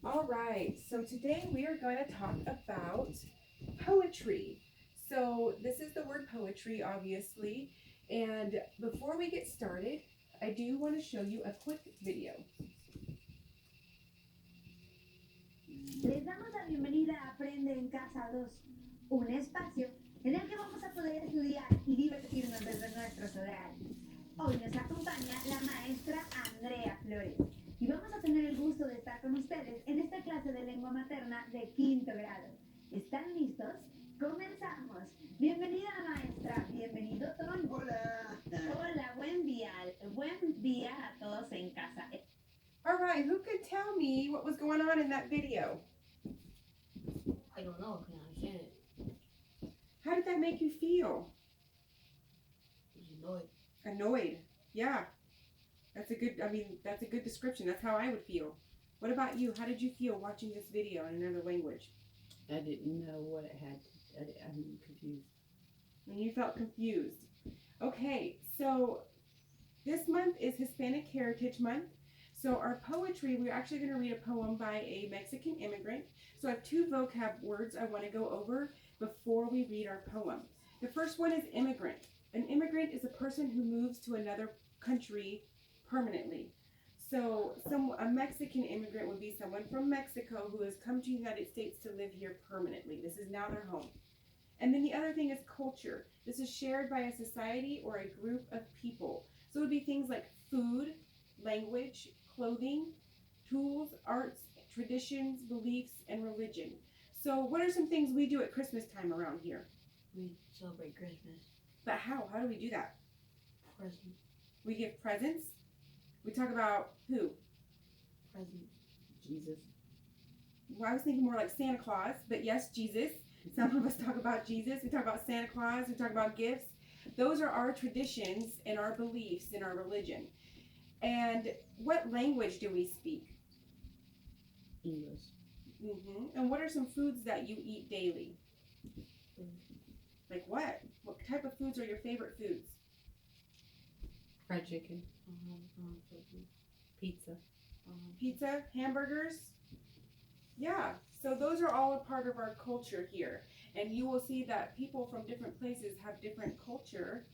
All right, so today we are going to talk about poetry. So, this is the word poetry, obviously. And before we get started, I do want to show you a quick video. Les damos la bienvenida a Aprende en Casa 2, un espacio en el que vamos a poder estudiar y divertirnos desde nuestros hogares. Hoy nos acompaña la maestra Andrea Flores y vamos a tener el gusto de estar con ustedes en esta clase de lengua materna de quinto grado. ¿Están listos? ¡Comenzamos! Bienvenida maestra, bienvenido Ton. Hola. Hola, buen día a todos en casa. All right, who could tell me what was going on in that video? I don't know. Can I understand it? How did that make you feel? You know it. Annoyed. Yeah. That's a good description. That's how I would feel. What about you? How did you feel watching this video in another language? I didn't know what it had. I'm confused. And you felt confused. Okay, so this month is Hispanic Heritage Month. So our poetry, we're actually going to read a poem by a Mexican immigrant. So I have two vocab words I want to go over before we read our poem. The first one is immigrant. An immigrant is a person who moves to another country permanently. So a Mexican immigrant would be someone from Mexico who has come to the United States to live here permanently. This is now their home. And then the other thing is culture. This is shared by a society or a group of people. So it would be things like food, language, clothing, tools, arts, traditions, beliefs, and religion. So what are some things we do at Christmas time around here? We celebrate Christmas. But how? How do we do that? Present. We give presents. We talk about who? Present. Jesus. Well, I was thinking more like Santa Claus, but yes, Jesus. Some of us talk about Jesus. We talk about Santa Claus. We talk about gifts. Those are our traditions and our beliefs in our religion. And what language do we speak? English. And what are some foods that you eat daily? Food. Like what? What type of foods are your favorite foods? Fried chicken. Pizza. Pizza, hamburgers? Yeah, so those are all a part of our culture here. And you will see that people from different places have different culture.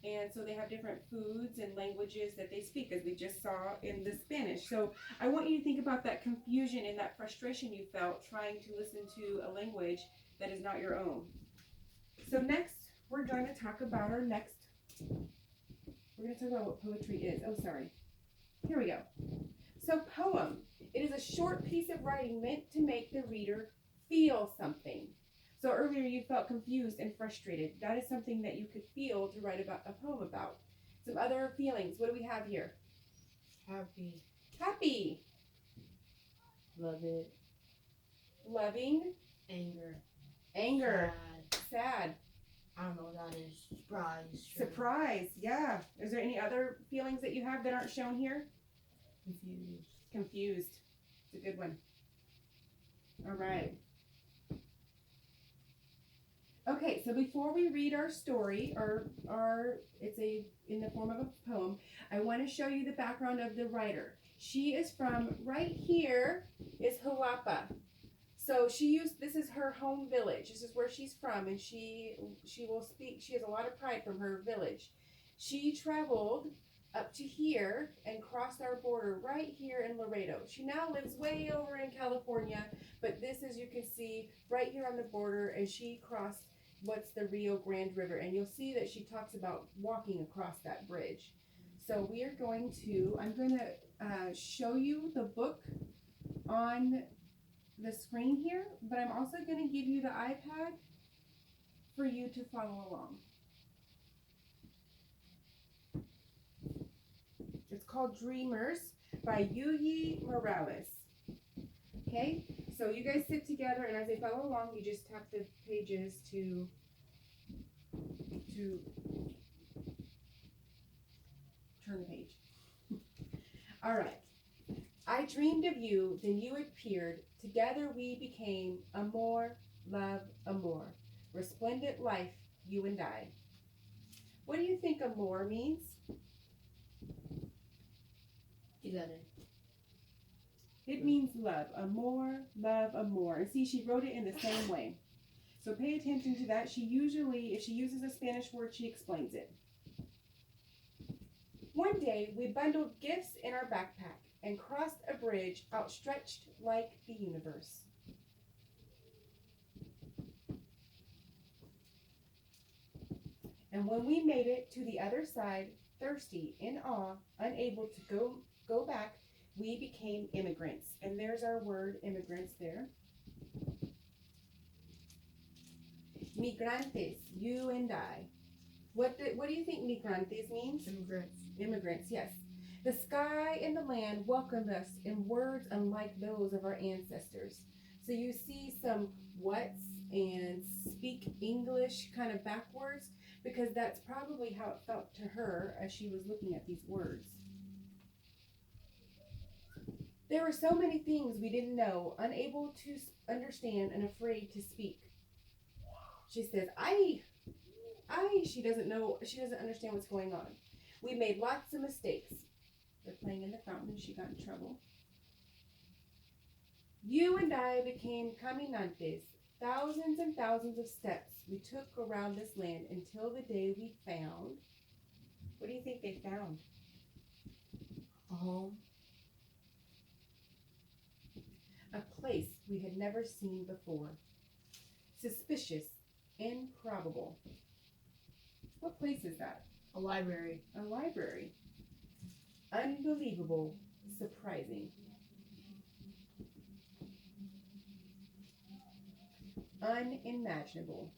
And so they have different foods and languages that they speak, as we just saw in the Spanish. So I want you to think about that confusion and that frustration you felt trying to listen to a language that is not your own. So next, we're going to talk about we're going to talk about what poetry is. Oh, sorry. Here we go. So poem. It is a short piece of writing meant to make the reader feel something. So earlier you felt confused and frustrated. That is something that you could feel to write about a poem about. Some other feelings. What do we have here? Happy. Happy. Love it. Loving. Anger. Anger. Sad. Sad. I don't know what that is. Surprise. Sure. Surprise. Yeah. Is there any other feelings that you have that aren't shown here? Confused. Confused. It's a good one. All right. Okay, so before we read our story, it's in the form of a poem, I want to show you the background of the writer. She is from right here is Jalapa. So this is her home village. This is where she's from, and she will speak. She has a lot of pride from her village. She traveled up to here and crossed our border right here in Laredo. She now lives way over in California, but this, as you can see, right here on the border, and she crossed what's the Rio Grande River, and you'll see that she talks about walking across that bridge. So I'm going to show you the book on the screen here, but I'm also going to give you the iPad for you to follow along. It's called Dreamers by Yuyi Morales. Okay, so you guys sit together, and as they follow along, you just tap the pages to turn the page. All right. I dreamed of you, then you appeared. Together we became amor, love, amor. Resplendent life, you and I. What do you think amor means? Together. It means love. Amor, love, amor. And see, she wrote it in the same way. So pay attention to that. She usually, if she uses a Spanish word, she explains it. One day, we bundled gifts in our backpack and crossed a bridge outstretched like the universe. And when we made it to the other side, thirsty, in awe, unable to go back, we became immigrants. And there's our word, immigrants, there. Migrantes, you and I. What do you think migrantes means? Immigrants. Immigrants, yes. The sky and the land welcomed us in words unlike those of our ancestors. So you see some whats and speak English kind of backwards, because that's probably how it felt to her as she was looking at these words. There were so many things we didn't know, unable to understand and afraid to speak. She says, she doesn't know, she doesn't understand what's going on. We made lots of mistakes. They're playing in the fountain and she got in trouble. You and I became caminantes, thousands and thousands of steps we took around this land until the day we found. What do you think they found? A home. A place we had never seen before. Suspicious, improbable. What place is that? A library. A library. Unbelievable, surprising. Unimaginable.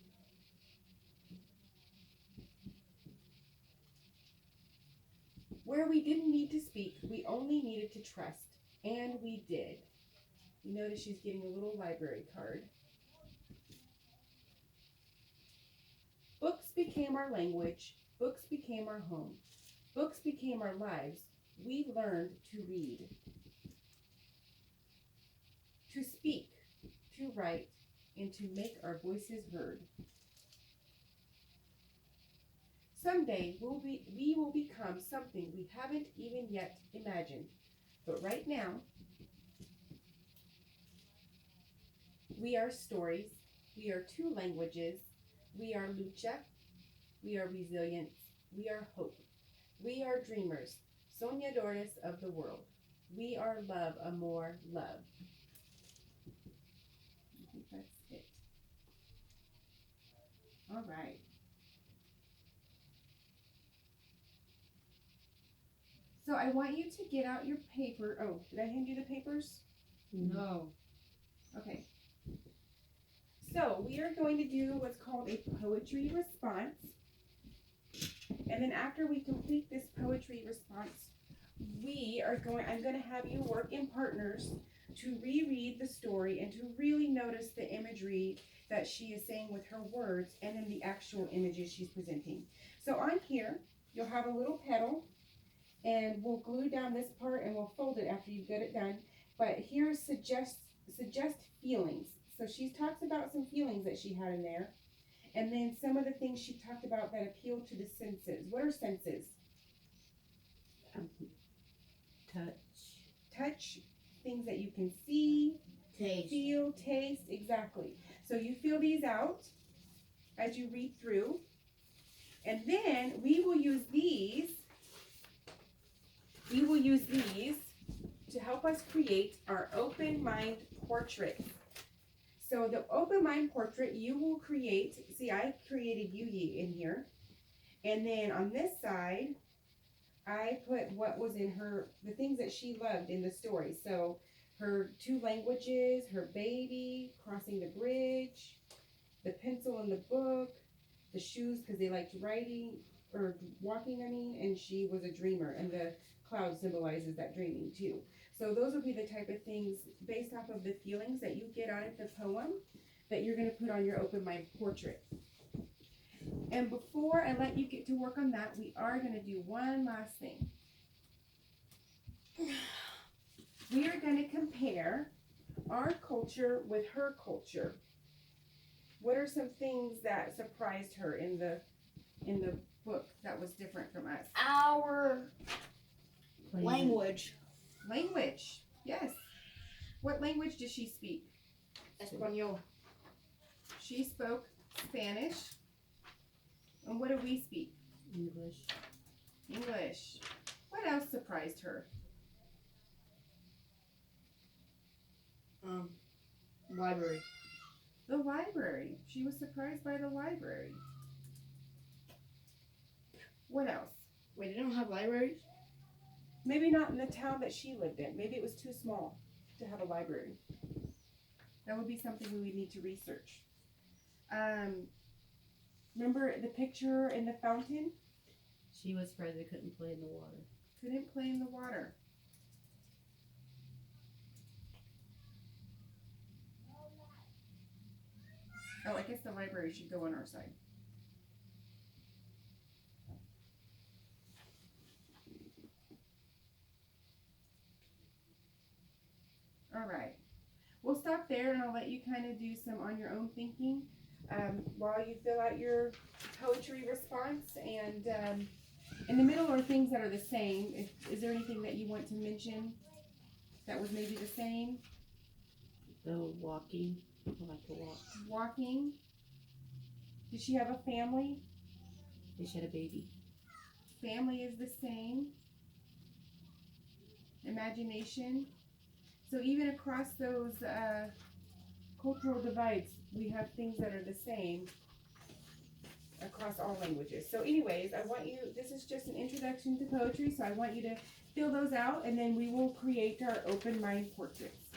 Where we didn't need to speak, we only needed to trust. And we did. You notice she's getting a little library card. Books became our language. Books became our home. Books became our lives. We learned to read, to speak, to write, and to make our voices heard. Someday we will become something we haven't even yet imagined. But right now, we are stories. We are two languages. We are lucha. We are resilience. We are hope. We are dreamers, soñadores of the world. We are love, amor, love. I think that's it. All right. So I want you to get out your paper. Oh, did I hand you the papers? No. Okay. So we are going to do what's called a poetry response. And then after we complete this poetry response, I'm going to have you work in partners to reread the story and to really notice the imagery that she is saying with her words and then the actual images she's presenting. So on here, you'll have a little petal, and we'll glue down this part and we'll fold it after you've got it done. But here suggest feelings. So she talks about some feelings that she had in there. And then some of the things she talked about that appeal to the senses. What are senses? Touch, things that you can see, Taste. feel, taste, exactly. So you feel these out as you read through. And then we will use these to help us create our open mind portrait. So the open mind portrait you will create, see I created Yuyi in here. And then on this side, I put what was in her, the things that she loved in the story. So her two languages, her baby, crossing the bridge, the pencil in the book, the shoes because they liked writing, or walking, and she was a dreamer. And the cloud symbolizes that dreaming too. So those would be the type of things based off of the feelings that you get out of the poem that you're going to put on your open mind portrait. And before I let you get to work on that, we are going to do one last thing. We are going to compare our culture with her culture. What are some things that surprised her in the book that was different from us? Our language. Language, yes. What language does she speak? Español. She spoke Spanish. And what do we speak? English. English. What else surprised her? Library. The library. She was surprised by the library. What else? Wait, they don't have libraries? Maybe not in the town that she lived in. Maybe it was too small to have a library. That would be something we would need to research. Remember the picture in the fountain? She was afraid they couldn't play in the water. Couldn't play in the water. Oh, I guess the library should go on our side. All right. We'll stop there and I'll let you kind of do some on your own thinking while you fill out your poetry response. And in the middle are things that are the same. Is there anything that you want to mention that was maybe the same? The walking. I like to walk. Walking. Did she have a family? She had a baby. Family is the same. Imagination. So even across those cultural divides, we have things that are the same across all languages. So anyways, I want you, this is just an introduction to poetry, so I want you to fill those out and then we will create our open mind portraits.